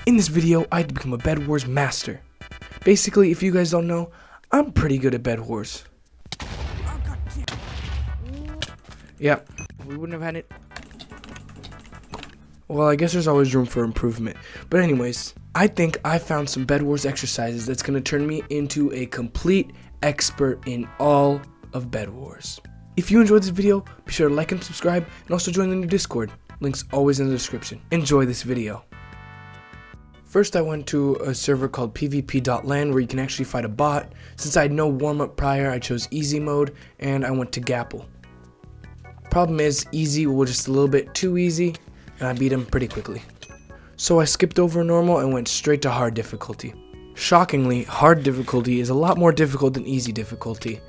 In this video, I had to become a Bed Wars master. Basically, if you guys don't know, I'm pretty good at Bed Wars. Yep, we wouldn't have had it. Well, I guess there's always room for improvement. But anyways, I think I found some Bed Wars exercises that's going to turn me into a complete expert in all of Bed Wars. If you enjoyed this video, be sure to like and subscribe, and also join the new Discord. Links always in the description. Enjoy this video. First, I went to a server called pvp.land where you can actually fight a bot. Since I had no warm-up prior, I chose easy mode, and I went to Gapple. Problem is, easy was just a little bit too easy, and I beat him pretty quickly. So I skipped over normal and went straight to hard difficulty. Shockingly, hard difficulty is a lot more difficult than easy difficulty.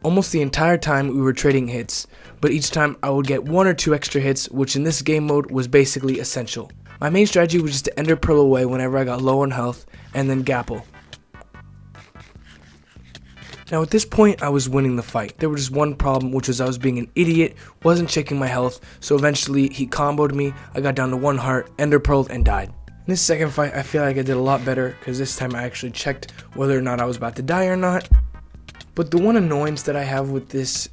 Almost the entire time we were trading hits, but each time I would get 1 or 2 extra hits, which in this game mode was basically essential. My main strategy was just to ender pearl away whenever I got low on health, and then Gapple. Now at this point I was winning the fight. There was just one problem, which was I was being an idiot, wasn't checking my health, so eventually he comboed me, I got down to 1 heart, ender pearled, and died. In this second fight I feel like I did a lot better, because this time I actually checked whether or not I was about to die or not. But the one annoyance that I have with this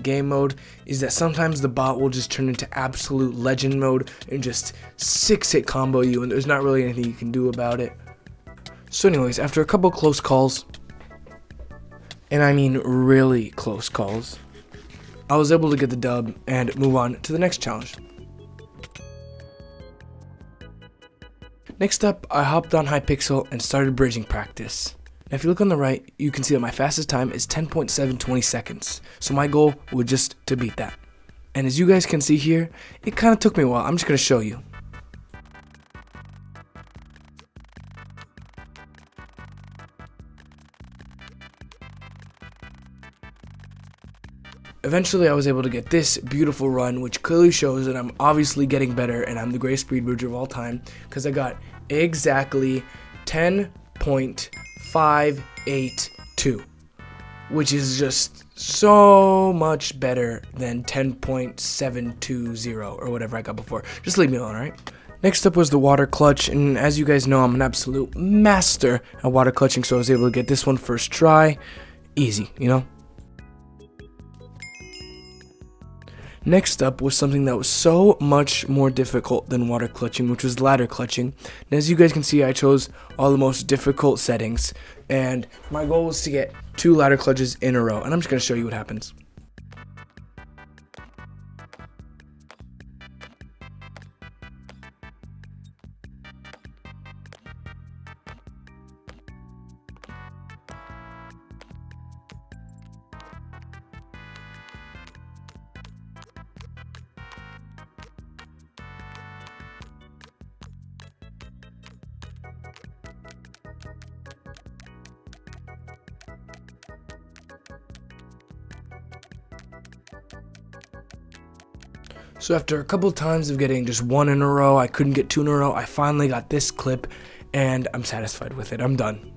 game mode is that sometimes the bot will just turn into absolute legend mode and just 6-hit combo you, and there's not really anything you can do about it. So anyways, after a couple close calls, and I mean really close calls, I was able to get the dub and move on to the next challenge. Next up, I hopped on Hypixel and started bridging practice. Now if you look on the right, you can see that my fastest time is 10.720 seconds. So my goal was just to beat that. And as you guys can see here, it kind of took me a while. I'm just going to show you. Eventually I was able to get this beautiful run, which clearly shows that I'm obviously getting better and I'm the greatest speed bridger of all time, because I got exactly 10.582, which is just so much better than 10.720 or whatever I got before. Just leave me alone, alright? Next up was the water clutch, and as you guys know, I'm an absolute master at water clutching, so I was able to get this one first try. Easy, you know? Next up was something that was so much more difficult than water clutching, which was ladder clutching. And as you guys can see, I chose all the most difficult settings, and my goal was to get 2 ladder clutches in a row, and I'm just going to show you what happens. So after a couple times of getting just 1 in a row, I couldn't get 2 in a row, I finally got this clip, and I'm satisfied with it. I'm done.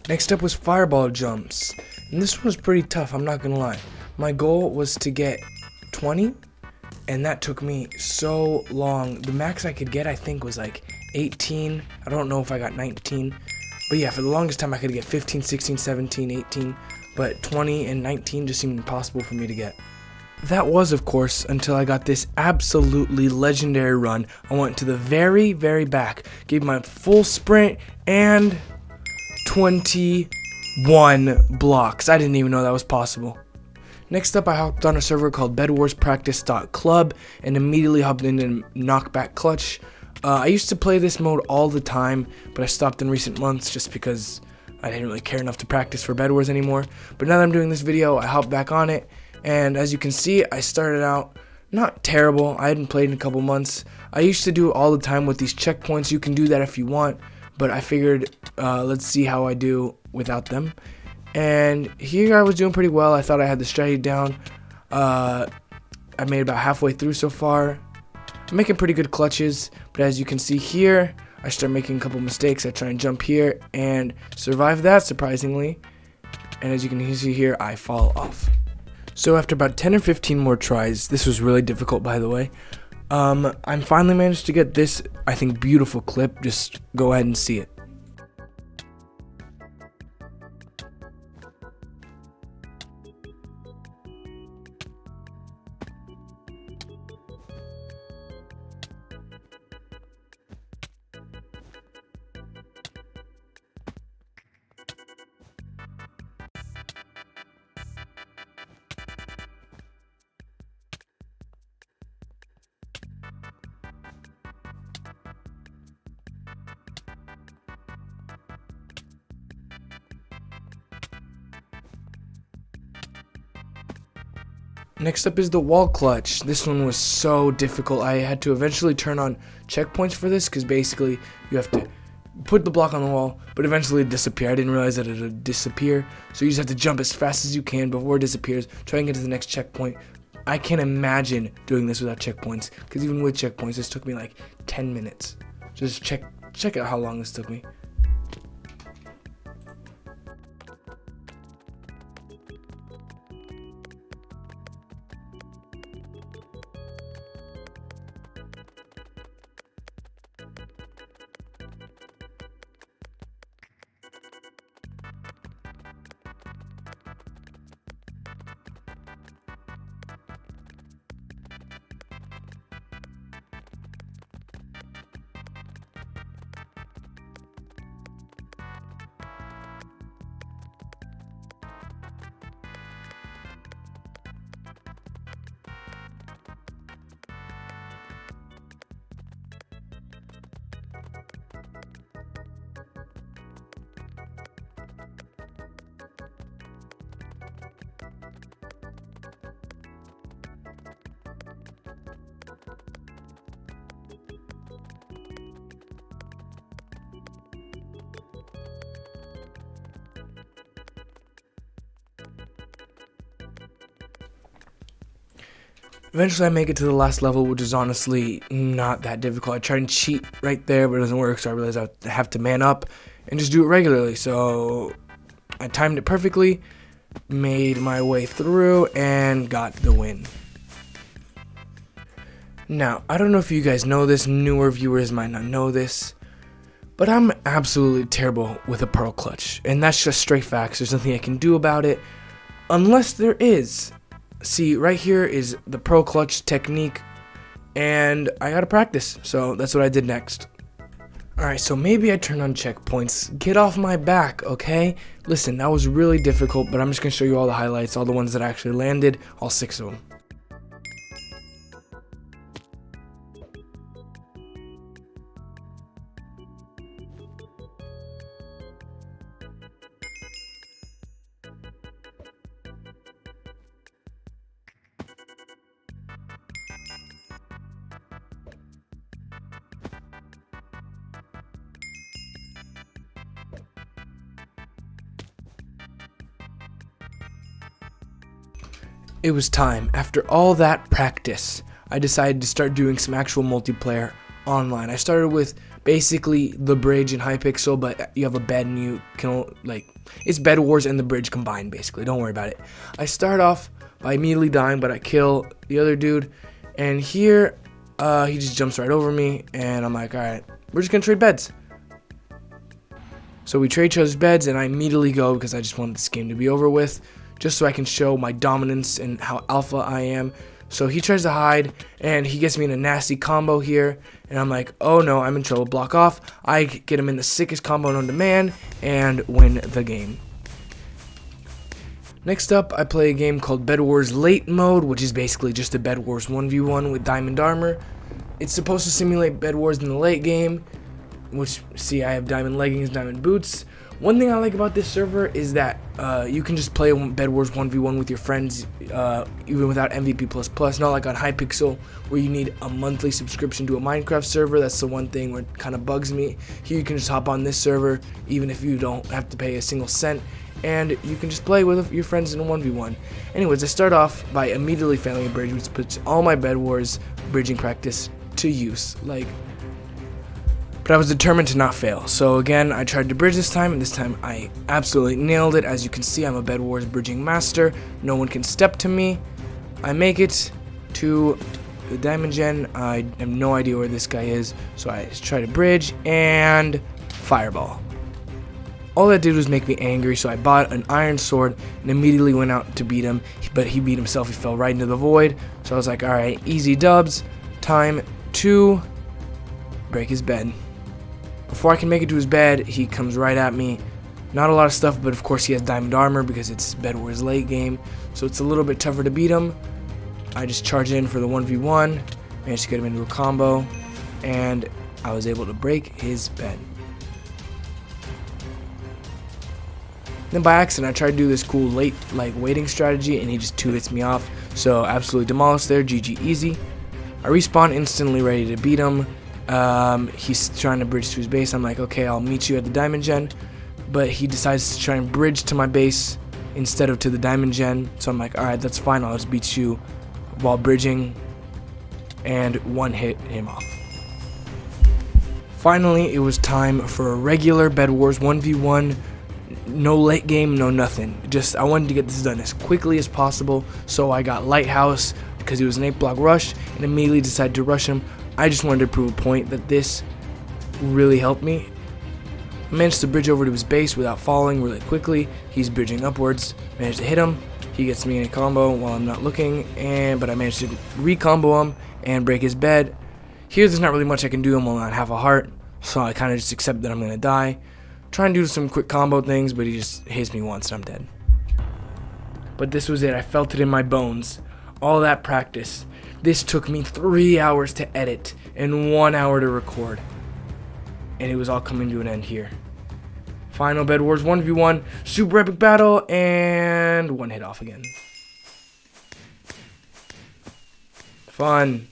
Next up was fireball jumps, and this one was pretty tough, I'm not gonna lie. My goal was to get 20, and that took me so long. The max I could get, I think, was like 18. I don't know if I got 19. But yeah, for the longest time I could get 15, 16, 17, 18. But 20 and 19 just seemed impossible for me to get. That was, of course, until I got this absolutely legendary run. I went to the very, very back, gave my full sprint, and 21 blocks. I didn't even know that was possible. Next up, I hopped on a server called bedwarspractice.club and immediately hopped into knockback clutch. I used to play this mode all the time, but I stopped in recent months just because I didn't really care enough to practice for Bed Wars anymore. But now that I'm doing this video, I hopped back on it, and as you can see, I started out not terrible. I hadn't played in a couple months. I used to do it all the time with these checkpoints. You can do that if you want, but I figured let's see how I do without them. And here I was doing pretty well. I thought I had the strategy down. I made about halfway through so far. I'm making pretty good clutches, but as you can see here, I start making a couple mistakes. I try and jump here and survive that, surprisingly. And as you can see here, I fall off. So after about 10 or 15 more tries, this was really difficult, by the way, I finally managed to get this, I think, beautiful clip. Just go ahead and see it. Next up is the wall clutch. This one was so difficult. I had to eventually turn on checkpoints for this because basically you have to put the block on the wall, but eventually it disappeared. I didn't realize that it would disappear. So you just have to jump as fast as you can before it disappears, try and get to the next checkpoint. I can't imagine doing this without checkpoints, because even with checkpoints, this took me like 10 minutes. Just check out how long this took me. Eventually I make it to the last level, which is honestly not that difficult. I try and cheat right there, but it doesn't work, so I realize I have to man up and just do it regularly. So I timed it perfectly, made my way through, and got the win. Now, I don't know if you guys know this, newer viewers might not know this, but I'm absolutely terrible with a pearl clutch, and that's just straight facts. There's nothing I can do about it, unless there is. See, right here is the pearl clutch technique, and I gotta practice, so that's what I did next. Alright, so maybe I turn on checkpoints. Get off my back, okay? Listen, that was really difficult, but I'm just gonna show you all the highlights, all the ones that I actually landed, all 6 of them. It was time. After all that practice, I decided to start doing some actual multiplayer online. I started with basically the bridge and Hypixel, but you have a bed and you can, it's Bedwars and the bridge combined, basically. Don't worry about it. I start off by immediately dying, but I kill the other dude, and here, he just jumps right over me, and I'm like, alright, we're just gonna trade beds. So we trade each other's beds, and I immediately go because I just want this game to be over with, just so I can show my dominance and how alpha I am. So he tries to hide, and he gets me in a nasty combo here, and I'm like, oh no, I'm in trouble, block off. I get him in the sickest combo known to man, and win the game. Next up, I play a game called Bedwars Late Mode, which is basically just a Bedwars 1v1 with diamond armor. It's supposed to simulate Bedwars in the late game, which, see, I have diamond leggings, diamond boots. One thing I like about this server is that you can just play Bedwars 1v1 with your friends, even without MVP++, not like on Hypixel, where you need a monthly subscription to a Minecraft server. That's the one thing where it kind of bugs me. Here you can just hop on this server, even if you don't have to pay a single cent, and you can just play with your friends in a 1v1. Anyways, I start off by immediately failing a bridge, which puts all my Bedwars bridging practice to use. Like, but I was determined to not fail. So again, I tried to bridge this time, and this time I absolutely nailed it. As you can see, I'm a Bedwars bridging master. No one can step to me. I make it to the diamond gen. I have no idea where this guy is, so I try to bridge and fireball. All that did was make me angry, so I bought an iron sword and immediately went out to beat him, but he beat himself. He fell right into the void. So I was like, alright, easy dubs. Time to break his bed. Before I can make it to his bed, he comes right at me. Not a lot of stuff, but of course he has diamond armor because it's Bedwars late game, so it's a little bit tougher to beat him. I just charged in for the 1v1, managed to get him into a combo, and I was able to break his bed. Then by accident, I tried to do this cool late waiting strategy, and he just 2-hits me off. So absolutely demolished there, GG easy. I respawn instantly ready to beat him. He's trying to bridge to his base. I'm like, okay, I'll meet you at the diamond gen. But he decides to try and bridge to my base instead of to the diamond gen. So I'm like, alright, that's fine, I'll just beat you while bridging. And one hit him off. Finally, it was time for a regular Bedwars 1v1. No late game, no nothing. Just I wanted to get this done as quickly as possible, so I got Lighthouse because it was an 8-block rush and immediately decided to rush him. I just wanted to prove a point that this really helped me. I managed to bridge over to his base without falling really quickly. He's bridging upwards. Managed to hit him. He gets me in a combo while I'm not looking, but I managed to re-combo him and break his bed. Here, there's not really much I can do. I'm only on half a heart, so I kind of just accept that I'm gonna die. Try and do some quick combo things, but he just hits me once and I'm dead. But this was it. I felt it in my bones. All that practice. This took me 3 hours to edit and 1 hour to record. And it was all coming to an end here. Final Bedwars 1v1, super epic battle, and one hit off again. Fun.